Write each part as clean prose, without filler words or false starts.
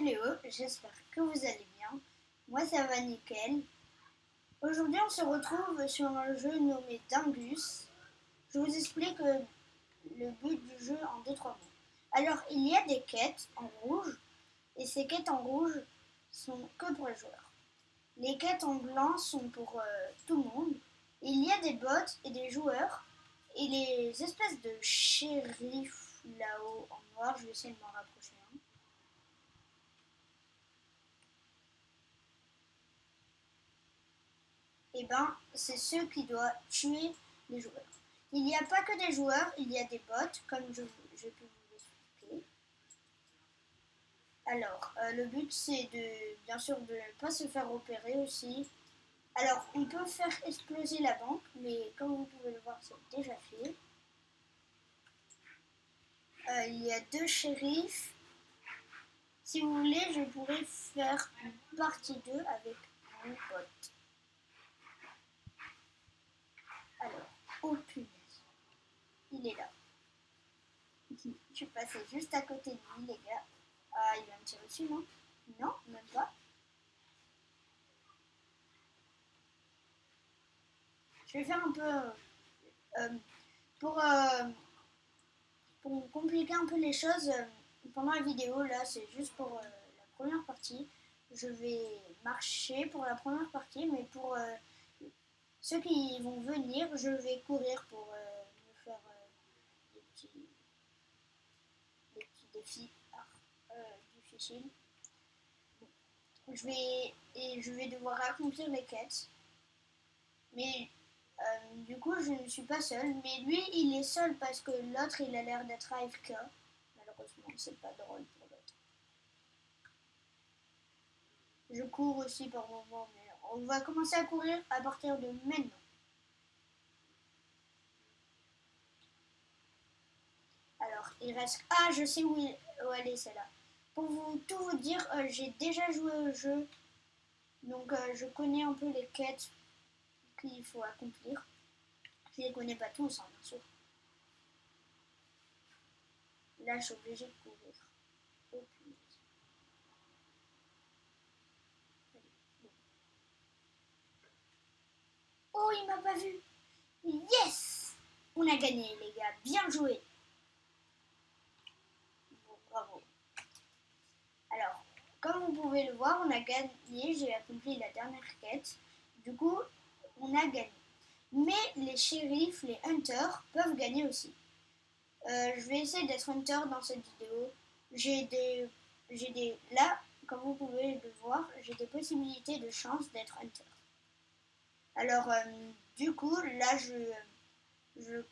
Léo, j'espère que vous allez bien. Moi ça va nickel. Aujourd'hui on se retrouve sur un jeu nommé Dingus. Je vous explique le but du jeu en deux trois mots. Alors il y a des quêtes en rouge et ces quêtes en rouge sont que pour les joueurs. Les quêtes en blanc sont pour tout le monde. Il y a des bots et des joueurs et les espèces de shérifs là-haut en noir. Je vais essayer de m'en rapprocher. Et ben, c'est ceux qui doivent tuer les joueurs. Il n'y a pas que des joueurs, il y a des bots, comme je peux vous l'expliquer. Alors, le but c'est bien sûr de ne pas se faire opérer aussi. Alors, on peut faire exploser la banque, mais comme vous pouvez le voir, c'est déjà fait. Il y a deux shérifs. Si vous voulez, je pourrais faire une partie 2 avec mon pote. Alors, oh punaise, il est là. Je suis passée juste à côté de lui, les gars. Ah, il va me tirer dessus, non? Non, même pas. Je vais faire un peu... euh, pour, euh, pour compliquer un peu les choses, pendant la vidéo, là, c'est juste pour la première partie. Je vais marcher pour la première partie, mais pour ceux qui vont venir, je vais courir pour me faire des petits défis difficiles. Je vais devoir accomplir les quêtes. Mais du coup, je ne suis pas seule. Mais lui, il est seul parce que l'autre, il a l'air d'être AFK. Malheureusement, c'est pas drôle pour l'autre. Je cours aussi par moment, mais on va commencer à courir à partir de maintenant. Alors, il reste... Ah, je sais où elle est, celle-là. Pour tout vous dire, j'ai déjà joué au jeu. Donc, je connais un peu les quêtes qu'il faut accomplir. Je les connais pas tous, hein, bien sûr. Là, je suis obligée de courir. Oh, punaise. Oh, il m'a pas vu. Yes! On a gagné, les gars. Bien joué. Bon, bravo. Alors, comme vous pouvez le voir, on a gagné. J'ai accompli la dernière quête. Du coup, on a gagné. Mais les shérifs, les hunters, peuvent gagner aussi. Je vais essayer d'être hunter dans cette vidéo. Là, comme vous pouvez le voir, j'ai des possibilités de chance d'être hunter. Alors, du coup, là, je, je,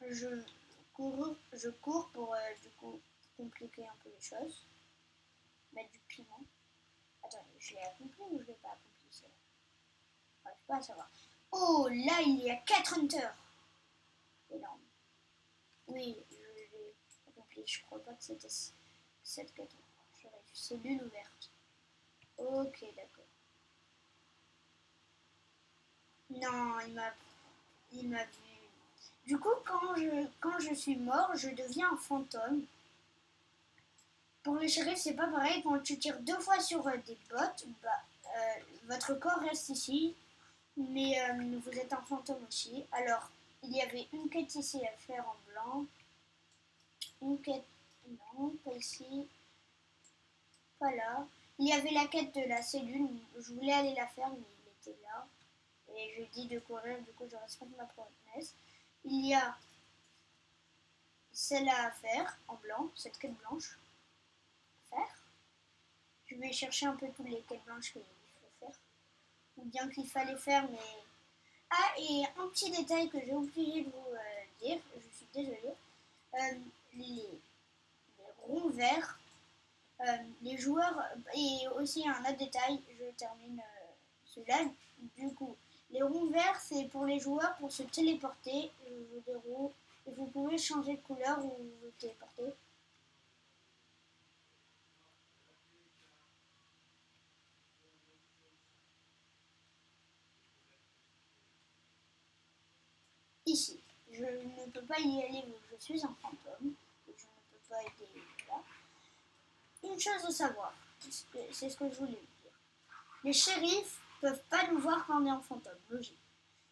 je cours pour, du coup, compliquer un peu les choses. Mettre du piment. Attends, je l'ai accompli ou je l'ai pas accompli, ça? Je n'arrive pas à savoir. Oh, là, il y a 4 hunters. Énorme. Oui, je l'ai accompli. Je crois pas que c'était cette quête. Cellule ouverte. Ok, d'accord. Non, il m'a vu. Du coup, quand je suis mort, je deviens un fantôme. Pour les shérifs, c'est pas pareil. Quand tu tires 2 fois sur des bottes, votre corps reste ici, mais vous êtes un fantôme aussi. Alors, il y avait une quête ici à faire en blanc. Une quête... Non, pas ici. Pas là. Il y avait la quête de la cellule. Je voulais aller la faire, mais il était là. Et je dis de courir, du coup je respecte ma promesse. Il y a celle-là à faire en blanc, cette quête blanche à faire. Je vais chercher un peu toutes les quêtes blanches qu'il faut faire. Ou bien qu'il fallait faire, mais... Ah, et un petit détail que j'ai oublié de vous dire, je suis désolée. Euh, les, les ronds verts, les joueurs... Et aussi un autre détail, je termine celui-là. Du coup, les ronds verts, c'est pour les joueurs pour se téléporter. Je vous déroule. Et vous pouvez changer de couleur ou vous téléporter. Ici. Je ne peux pas y aller vu que je suis un fantôme. Et je ne peux pas aider là. une chose à savoir, c'est ce que je voulais vous dire. Les shérifs peuvent pas nous voir quand on est en fantôme, logique.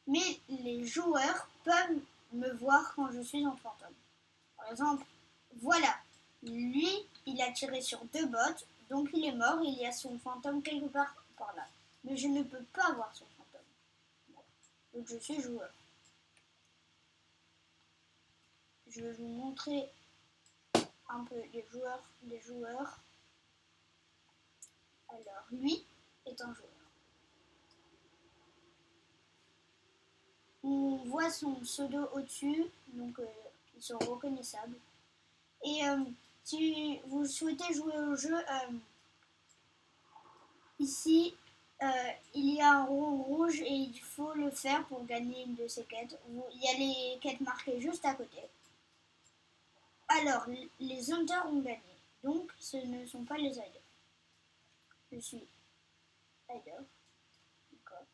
Mais les joueurs peuvent me voir quand je suis en fantôme. Par exemple, voilà, lui, il a tiré sur 2 bottes, donc il est mort, il y a son fantôme quelque part par là. Mais je ne peux pas voir son fantôme. Donc je suis joueur. Je vais vous montrer un peu les joueurs. Alors, lui est un joueur. On voit son pseudo au-dessus, donc ils sont reconnaissables. Et si vous souhaitez jouer au jeu, ici, il y a un rond rouge et il faut le faire pour gagner une de ces quêtes. Il y a les quêtes marquées juste à côté. Alors, les hunters ont gagné, donc ce ne sont pas les hiders. Je suis hider. D'accord.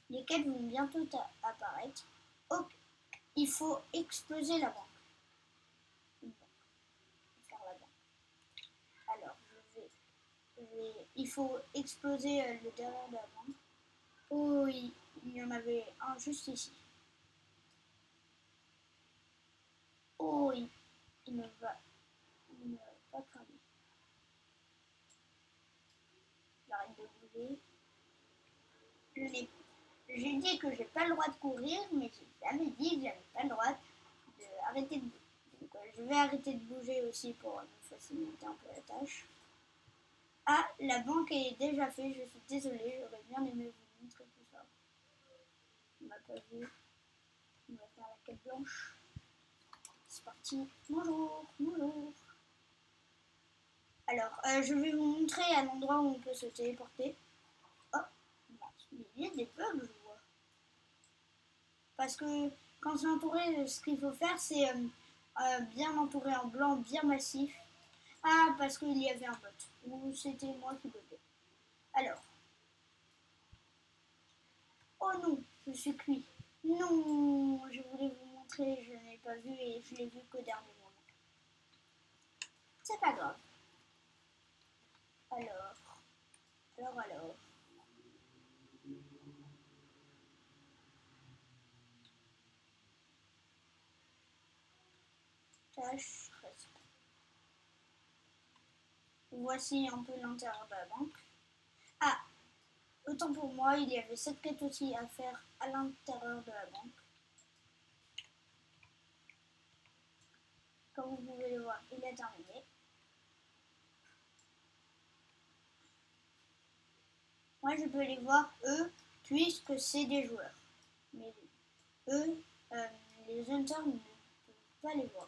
Les quêtes vont bientôt apparaître. Ok. Il faut exploser la banque. Faire la banque. Alors, il faut exploser le derrière de la banque. Oh, il y en avait un juste ici. Oh, il ne va pas cramer. J'arrête de bouger. J'ai dit que j'ai pas le droit de courir, mais j'ai jamais dit que j'avais pas le droit d'arrêter de bouger. Donc, je vais arrêter de bouger aussi pour me faciliter un peu la tâche. Ah, la banque est déjà faite, je suis désolée, j'aurais bien aimé vous montrer tout ça. On m'a pas vu. On va faire la quête blanche. C'est parti. Bonjour, bonjour. Alors, je vais vous montrer à l'endroit où on peut se téléporter. Oh, il y a des bugs, je vois. Parce que quand c'est entouré, ce qu'il faut faire, c'est bien entouré en blanc, bien massif. Ah, parce qu'il y avait un bot. Ou c'était moi qui buguais. Alors. Oh non, je suis cuit. Non, je voulais vous montrer, je n'ai pas vu et je l'ai vu qu'au dernier moment. C'est pas grave. Alors. Tâche, reste. Voici un peu l'intérieur de la banque. Ah, autant pour moi, il y avait cette quête aussi à faire à l'intérieur de la banque. Comme vous pouvez le voir, il est terminé. Moi, je peux les voir, eux, puisque c'est des joueurs. Mais eux, les hunters ne peuvent pas les voir.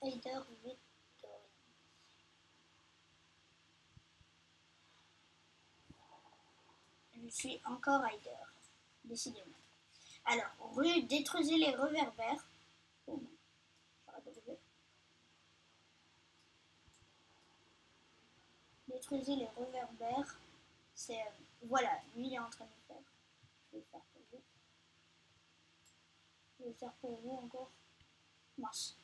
Hider Victory. Je suis encore Hider, décidément. Alors, détruisez les réverbères. Oh, détruisez les réverbères. C'est voilà, lui il est en train de le faire. Je vais le faire pour vous. Je vais le faire pour vous encore. Mince.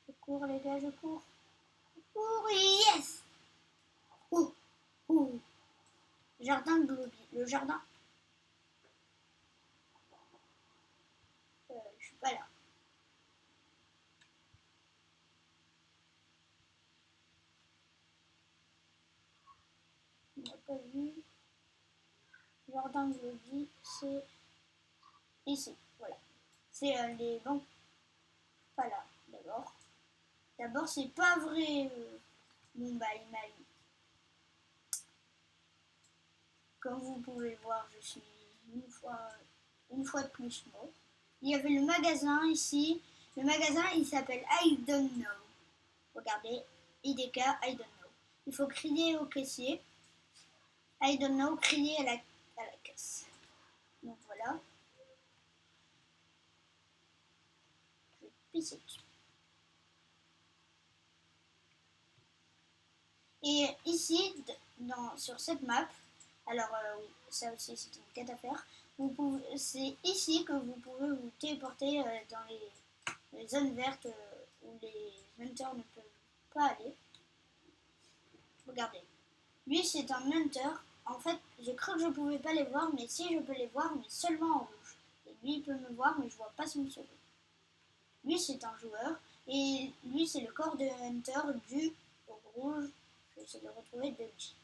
Je cours les gars, je cours. Je cours, yes. Oh, oh. Jardin de lobby. Le jardin. Je suis pas là. On n'a pas vu. Jardin de lobby, c'est ici. Voilà. C'est les banques. Pas là, d'abord. D'abord, c'est pas vrai. Bon, bah, il m'a eu. Comme vous pouvez le voir, je suis une fois de plus mort. Il y avait le magasin ici. Le magasin, il s'appelle I Don't Know. Regardez, IDK, I Don't Know. Il faut crier au caissier. I Don't Know, crier à la caisse. Donc voilà. Je vais pisser dessus. Et ici, sur cette map, alors oui, ça aussi c'est une quête à faire. c'est ici que vous pouvez vous téléporter dans les zones vertes où les hunters ne peuvent pas aller. Regardez. Lui, c'est un hunter. En fait, j'ai cru que je pouvais pas les voir, mais si, je peux les voir, mais seulement en rouge. Et lui, il peut me voir, mais je vois pas son pseudo. Lui, c'est un joueur. Et lui, c'est le corps de hunter du rouge. Je vais essayer de retrouver Dodgy.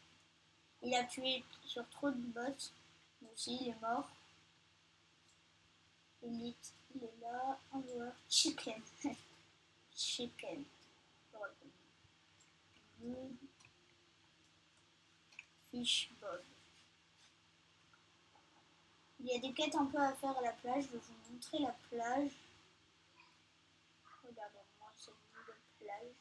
Il a tué sur trop de bots. Lui aussi, il est mort. Elite, il est là. Un joueur. Chicken. Chicken. Fishball. Il y a des quêtes un peu à faire à la plage. Je vais vous montrer la plage. Regardez-moi cette vue de plage.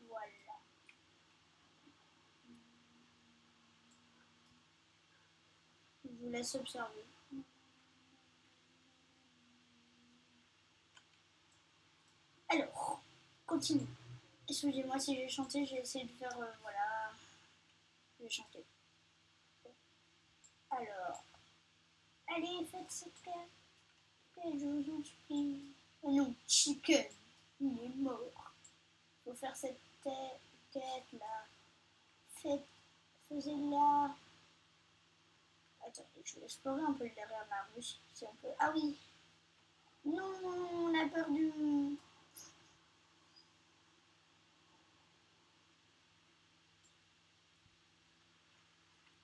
Voilà. Je vous laisse observer. Alors, continue. Excusez-moi si j'ai chanté, j'ai essayé de faire, voilà, j'ai chanté. Alors, allez, faites cette quête. Je vous en supplie. Oh non, Chicken, il est mort. Faut faire cette quête là. Faisez-la. Attendez, je vais explorer un peu derrière ma ruche, si on peut. Ah oui. Non, on a perdu.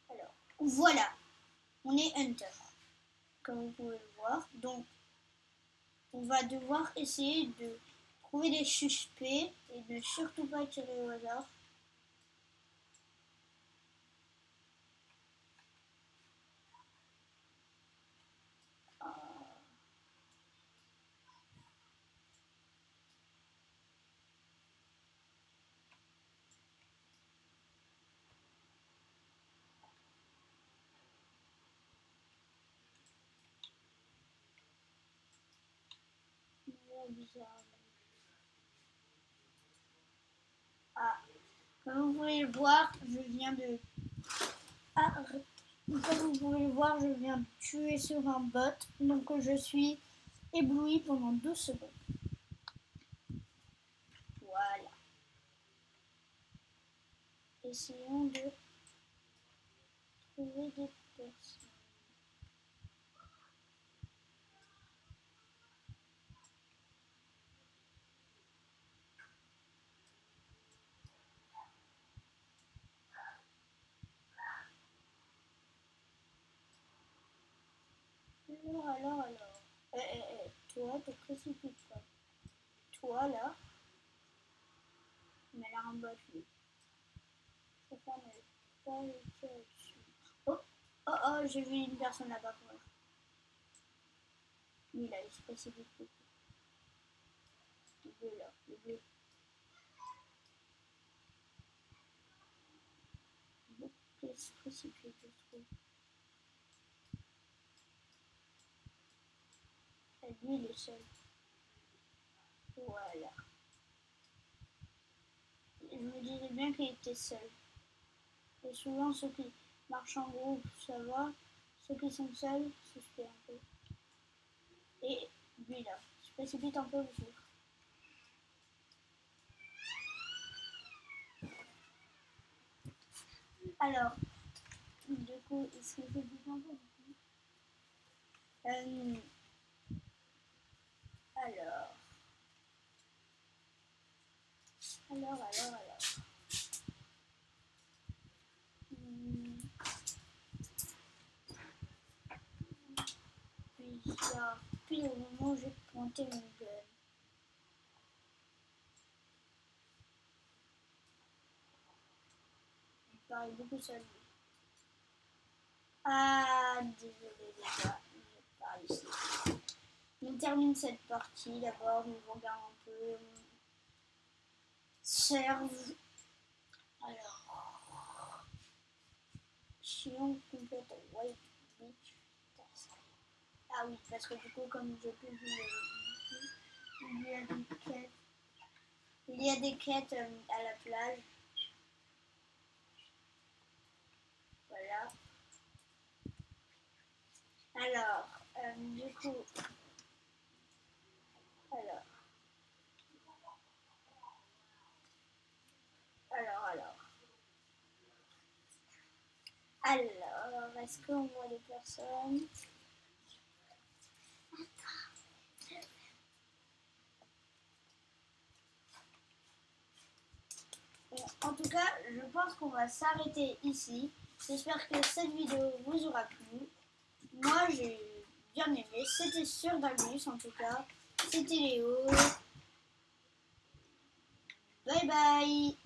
Alors, voilà. On est Hunter, comme vous pouvez le voir. Donc, on va devoir essayer de trouver des suspects et ne surtout pas tirer au hasard. Ah, comme vous pouvez le voir, je viens de... Ah, comme vous pouvez le voir, je viens de tuer sur un bot, donc je suis ébloui pendant 12 secondes. Voilà. Essayons de trouver des personnes. Alors. Toi, te précipite pas. Toi, là, il m'a l'air un bot, lui. Je préfère ne pas le tirer dessus. Oh, j'ai vu une personne là-bas courir. Lui, là, il se précipite beaucoup. Le bleu, là, le bleu. Il se précipite, je trouve. Et lui, il est seul. Voilà. Je me disais bien qu'il était seul. Et souvent, ceux qui marchent en groupe, ça va. Ceux qui sont seuls, suspect un peu. Et lui, là, il se précipite un peu aussi. Alors, du coup, il se précipite un peu aussi. Alors. Bizarre. Puis au moment où j'ai pointé mon gun. Il paraît beaucoup seul. Ah, désolé les gars, je parle ici. On termine cette partie d'abord, on regarde un peu. Serve. Alors. Si on complète White Beach. Ah oui, parce que du coup, comme je peux Il y a des quêtes. Il y a des quêtes à la plage. Voilà. Alors, du coup, alors, alors. Alors, est-ce qu'on voit des personnes? Bon, en tout cas, je pense qu'on va s'arrêter ici. J'espère que cette vidéo vous aura plu. Moi, j'ai bien aimé. C'était sur Dalmus, en tout cas. C'était Léo. Bye bye.